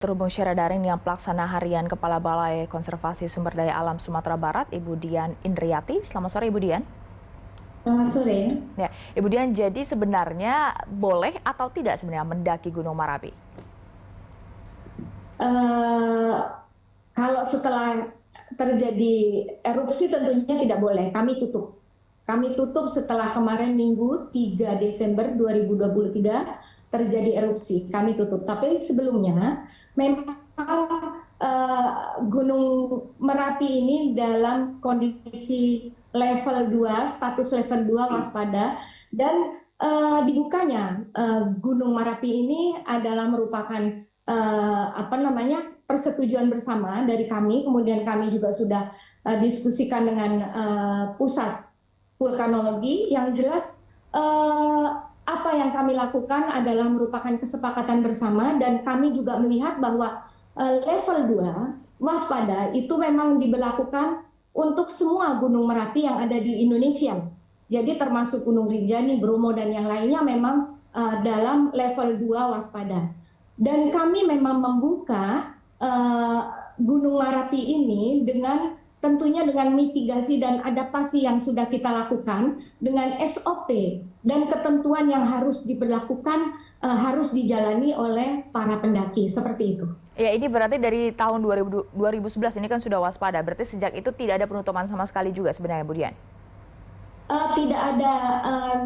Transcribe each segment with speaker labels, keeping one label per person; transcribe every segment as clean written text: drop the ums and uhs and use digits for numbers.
Speaker 1: Terhubung secara daring dengan pelaksana harian Kepala Balai Konservasi Sumber Daya Alam Sumatera Barat, Ibu Dian Indriati. Selamat sore, Ibu Dian.
Speaker 2: Selamat sore.
Speaker 1: Ya, Ibu Dian, jadi sebenarnya boleh atau tidak sebenarnya mendaki Gunung Marapi?
Speaker 2: Kalau setelah terjadi erupsi tentunya tidak boleh. Kami tutup. Kami tutup setelah kemarin Minggu 3 Desember 2023 terjadi erupsi. Kami tutup. Tapi sebelumnya memang Gunung Merapi ini dalam kondisi level 2, status level 2 waspada, dan dibukanya Gunung Merapi ini adalah merupakan persetujuan bersama dari kami. Kemudian kami juga sudah diskusikan dengan pusat vulkanologi. Yang jelas apa yang kami lakukan adalah merupakan kesepakatan bersama, dan kami juga melihat bahwa level 2 waspada itu memang diberlakukan untuk semua gunung Merapi yang ada di Indonesia. Jadi termasuk Gunung Rinjani, Bromo, dan yang lainnya memang dalam level 2 waspada. Dan kami memang membuka Gunung Merapi ini tentunya dengan mitigasi dan adaptasi yang sudah kita lakukan, dengan SOP dan ketentuan yang harus diberlakukan, harus dijalani oleh para pendaki, seperti itu.
Speaker 1: Ya, ini berarti dari tahun 2011 ini kan sudah waspada, berarti sejak itu tidak ada penutupan sama sekali juga sebenarnya, Bu Dian?
Speaker 2: Tidak ada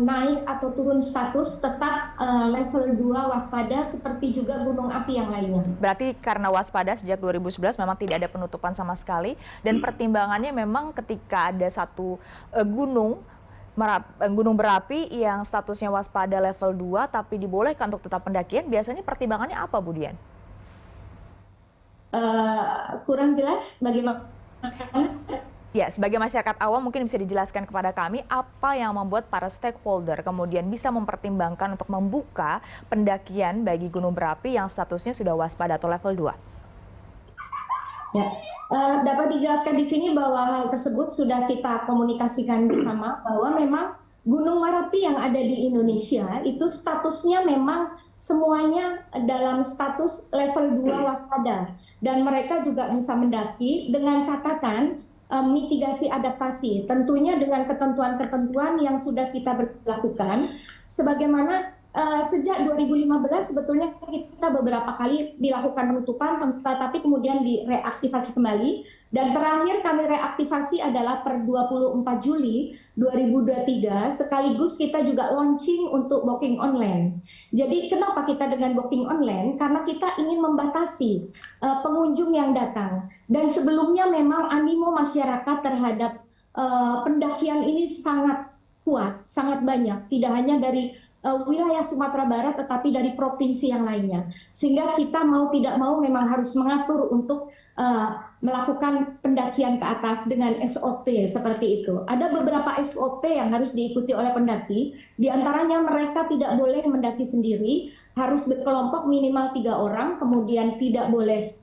Speaker 2: naik atau turun status, tetap level 2 waspada seperti juga gunung api yang lainnya.
Speaker 1: Berarti karena waspada sejak 2011 memang tidak ada penutupan sama sekali, dan pertimbangannya memang ketika ada satu gunung berapi yang statusnya waspada level 2 tapi dibolehkan untuk tetap pendakian, biasanya pertimbangannya apa, Bu Dian?
Speaker 2: Kurang jelas bagaimana?
Speaker 1: Ya, sebagai masyarakat awam mungkin bisa dijelaskan kepada kami apa yang membuat para stakeholder kemudian bisa mempertimbangkan untuk membuka pendakian bagi gunung berapi yang statusnya sudah waspada atau level 2.
Speaker 2: Ya, dapat dijelaskan di sini bahwa hal tersebut sudah kita komunikasikan bersama, bahwa memang Gunung Merapi yang ada di Indonesia itu statusnya memang semuanya dalam status level 2 waspada, dan mereka juga bisa mendaki dengan catatan mitigasi adaptasi, tentunya dengan ketentuan-ketentuan yang sudah kita berlakukan, sebagaimana sejak 2015 sebetulnya kita beberapa kali dilakukan penutupan, tetapi kemudian direaktivasi kembali, dan terakhir kami reaktivasi adalah per 24 Juli 2023, sekaligus kita juga launching untuk booking online. Jadi kenapa kita dengan booking online? Karena kita ingin membatasi pengunjung yang datang, dan sebelumnya memang animo masyarakat terhadap pendakian ini sangat kuat, sangat banyak, tidak hanya dari wilayah Sumatera Barat tetapi dari provinsi yang lainnya, sehingga kita mau tidak mau memang harus mengatur untuk melakukan pendakian ke atas dengan SOP seperti itu. Ada beberapa SOP yang harus diikuti oleh pendaki, diantaranya mereka tidak boleh mendaki sendiri, harus berkelompok minimal 3 orang, kemudian tidak boleh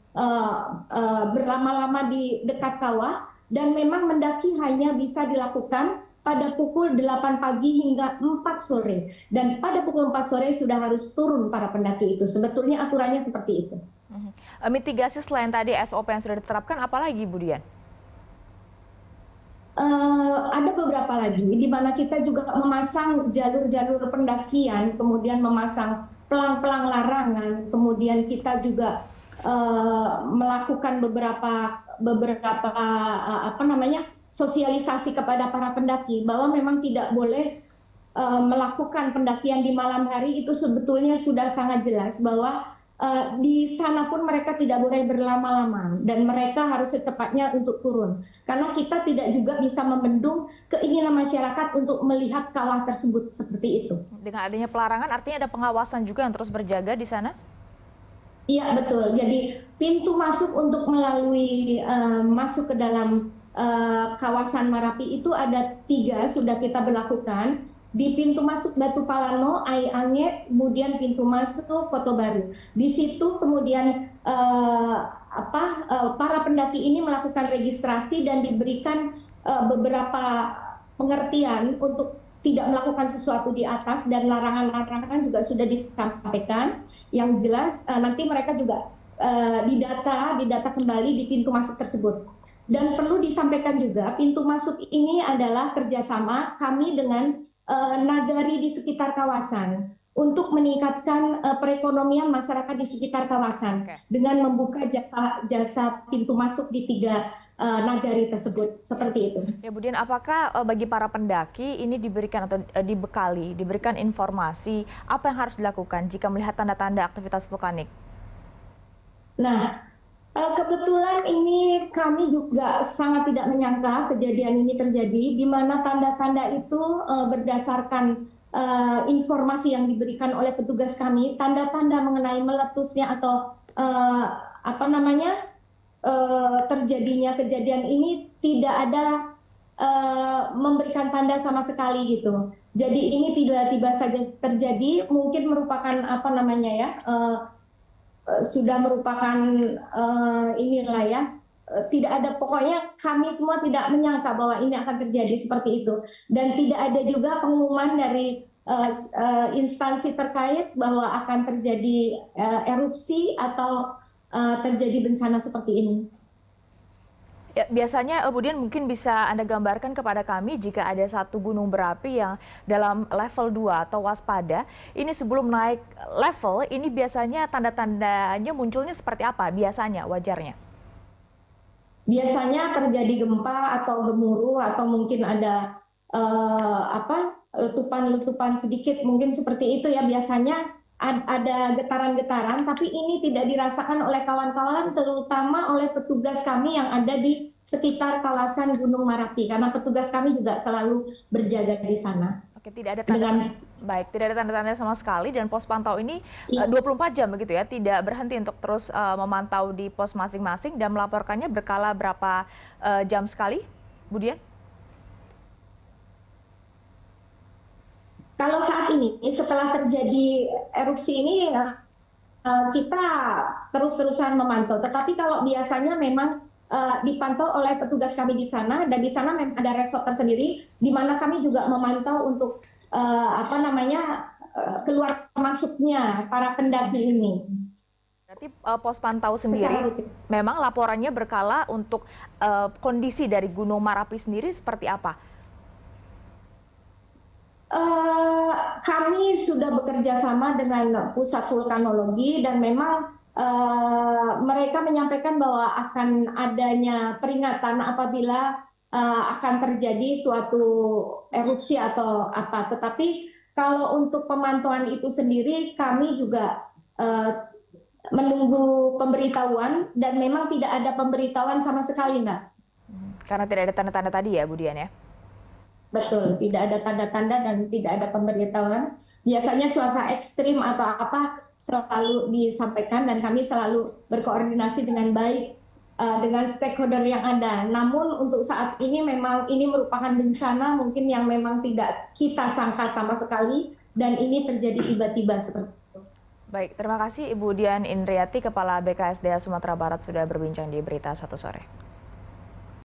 Speaker 2: berlama-lama di dekat kawah, dan memang mendaki hanya bisa dilakukan pada pukul 8 pagi hingga 4 sore. Dan pada pukul 4 sore sudah harus turun para pendaki itu. Sebetulnya aturannya seperti itu.
Speaker 1: Mitigasi selain tadi SOP yang sudah diterapkan, apalagi, Bu Dian?
Speaker 2: Ada beberapa lagi, di mana kita juga memasang jalur-jalur pendakian, kemudian memasang pelang-pelang larangan, kemudian kita juga melakukan beberapa sosialisasi kepada para pendaki bahwa memang tidak boleh melakukan pendakian di malam hari. Itu sebetulnya sudah sangat jelas bahwa di sana pun mereka tidak boleh berlama-lama, dan mereka harus secepatnya untuk turun, karena kita tidak juga bisa membendung keinginan masyarakat untuk melihat kawah tersebut seperti itu.
Speaker 1: Dengan adanya pelarangan artinya ada pengawasan juga yang terus berjaga di sana?
Speaker 2: Iya, betul. Jadi pintu masuk untuk melalui masuk ke dalam kawasan Marapi itu ada 3 sudah kita berlakukan. Di pintu masuk Batu Palano, Ai Ange, kemudian pintu masuk Kota Baru. Di situ kemudian para pendaki ini melakukan registrasi dan diberikan beberapa pengertian untuk tidak melakukan sesuatu di atas, dan larangan-larangan juga sudah disampaikan. Yang jelas nanti mereka juga didata kembali di pintu masuk tersebut. Dan perlu disampaikan juga, pintu masuk ini adalah kerjasama kami dengan nagari di sekitar kawasan untuk meningkatkan perekonomian masyarakat di sekitar kawasan dengan membuka jasa pintu masuk di 3 nagari tersebut, seperti itu.
Speaker 1: Ya, Budian, apakah bagi para pendaki ini diberikan atau diberikan informasi apa yang harus dilakukan jika melihat tanda-tanda aktivitas vulkanik?
Speaker 2: Nah, kebetulan ini kami juga sangat tidak menyangka kejadian ini terjadi, di mana tanda-tanda itu berdasarkan informasi yang diberikan oleh petugas kami, tanda-tanda mengenai meletusnya atau terjadinya kejadian ini tidak ada memberikan tanda sama sekali gitu. Jadi ini tiba-tiba saja terjadi, mungkin merupakan sudah merupakan inilah ya, tidak ada, pokoknya kami semua tidak menyangka bahwa ini akan terjadi seperti itu, dan tidak ada juga pengumuman dari instansi terkait bahwa akan terjadi erupsi atau terjadi bencana seperti ini.
Speaker 1: Ya, biasanya Budian mungkin bisa Anda gambarkan kepada kami jika ada satu gunung berapi yang dalam level 2 atau waspada, ini sebelum naik level, ini biasanya tanda-tandanya munculnya seperti apa biasanya, wajarnya?
Speaker 2: Biasanya terjadi gempa atau gemuruh atau mungkin ada letupan-letupan sedikit, mungkin seperti itu ya, biasanya ada getaran-getaran, tapi ini tidak dirasakan oleh kawan-kawan, terutama oleh petugas kami yang ada di sekitar kawasan Gunung Merapi, karena petugas kami juga selalu berjaga di sana.
Speaker 1: Oke, tidak ada tidak ada tanda-tanda sama sekali, dan pos pantau ini 24 jam begitu ya, tidak berhenti untuk terus memantau di pos masing-masing dan melaporkannya berkala berapa jam sekali, Budian?
Speaker 2: Kalau saat ini, setelah terjadi erupsi ini, kita terus-terusan memantau. Tetapi kalau biasanya memang dipantau oleh petugas kami di sana, dan di sana memang ada resort tersendiri, di mana kami juga memantau untuk keluar masuknya para pendaki ini.
Speaker 1: Berarti pos pantau sendiri, memang laporannya berkala untuk kondisi dari Gunung Merapi sendiri seperti apa?
Speaker 2: Kami sudah bekerja sama dengan pusat vulkanologi, dan memang mereka menyampaikan bahwa akan adanya peringatan apabila akan terjadi suatu erupsi atau apa. Tetapi kalau untuk pemantauan itu sendiri, kami juga menunggu pemberitahuan, dan memang tidak ada pemberitahuan sama sekali, Mbak.
Speaker 1: Karena tidak ada tanda-tanda tadi ya, Budian ya?
Speaker 2: Betul, tidak ada tanda-tanda dan tidak ada pemberitahuan. Biasanya cuaca ekstrim atau apa selalu disampaikan, dan kami selalu berkoordinasi dengan baik dengan stakeholder yang ada. Namun untuk saat ini memang ini merupakan bencana mungkin yang memang tidak kita sangka sama sekali, dan ini terjadi tiba-tiba seperti itu.
Speaker 1: Baik, terima kasih Ibu Dian Indriati, Kepala BKSDA Sumatera Barat sudah berbincang di Berita Satu Sore.